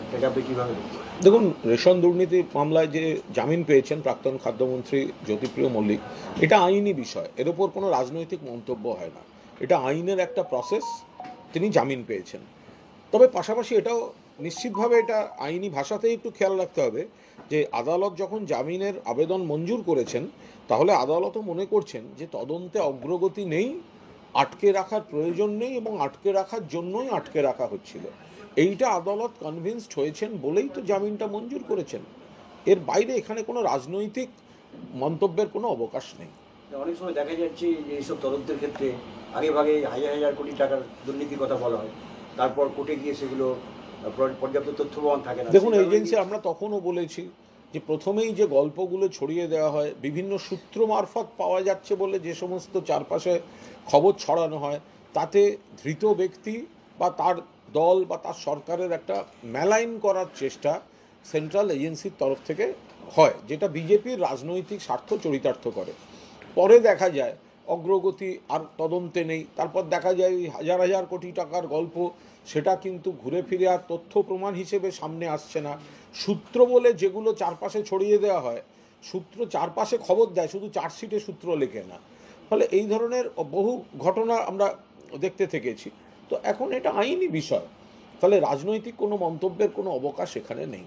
এটাকে আপনি কীভাবে দেখছেন? দেখুন, রেশন দুর্নীতি মামলায় যে জামিন পেয়েছেন প্রাক্তন খাদ্যমন্ত্রী জ্যোতিপ্রিয় মল্লিক, এটা আইনি বিষয়, এর ওপর কোনো রাজনৈতিক মন্তব্য হয় না। এটা আইনের একটা প্রসেস, তিনি জামিন পেয়েছেন। তবে পাশাপাশি এটাও নিশ্চিতভাবে এটা আইনি ভাষাতেই একটু খেয়াল রাখতে হবে যে আদালত যখন জামিনের আবেদন মঞ্জুর করেছেন, তাহলে আদালতও মনে করছেন যে তদন্তে অগ্রগতি নেই, আটকে রাখার প্রয়োজন নেই এবং আটকে রাখার জন্যই আটকে রাখা হচ্ছিল। এইটা আদালত কনভিন্সড হয়েছেন বলেই তো জামিনটা মঞ্জুর করেছেন। এর বাইরে এখানে কোনো রাজনৈতিক মন্তব্যের কোনো অবকাশ নেই। অনেক সময় দেখা যাচ্ছে যে এইসব তদন্তের ক্ষেত্রে আগে ভাগে হাজার হাজার কোটি টাকার দুর্নীতির কথা বলা হয়, তারপর কোর্টে গিয়ে সেগুলো পর্যাপ্ত তথ্য প্রমাণ থাকে না। দেখুন, এজেন্সি আমরা তখনও বলেছি যে প্রথমেই যে গল্পগুলো ছড়িয়ে দেওয়া হয়, বিভিন্ন সূত্র মারফত পাওয়া যাচ্ছে বলে যে সমস্ত চারপাশে খবর ছড়ানো হয়, তাতে ধৃত ব্যক্তি বা তার দল বা তার সরকারের একটা মেলাইন করার চেষ্টা সেন্ট্রাল এজেন্সির তরফ থেকে হয়, যেটা বিজেপির রাজনৈতিক স্বার্থ চরিতার্থ করে। পরে দেখা যায় অগ্রগতি আর তদন্তে নেই, তারপর দেখা যায় ওই হাজার হাজার কোটি টাকার গল্প, সেটা কিন্তু ঘুরে ফিরে আর তথ্য প্রমাণ হিসেবে সামনে আসছে না। সূত্র বলে যেগুলো চারপাশে ছড়িয়ে দেওয়া হয়, সূত্র চারপাশে খবর দেয়, শুধু চার্জশিটে সূত্র লেখে না। ফলে এই ধরনের বহু ঘটনা আমরা দেখতে থেকেছি। তো এখন এটা আইনি বিষয়, ফলে রাজনৈতিক কোনো মন্তব্যের কোনো অবকাশ এখানে নেই।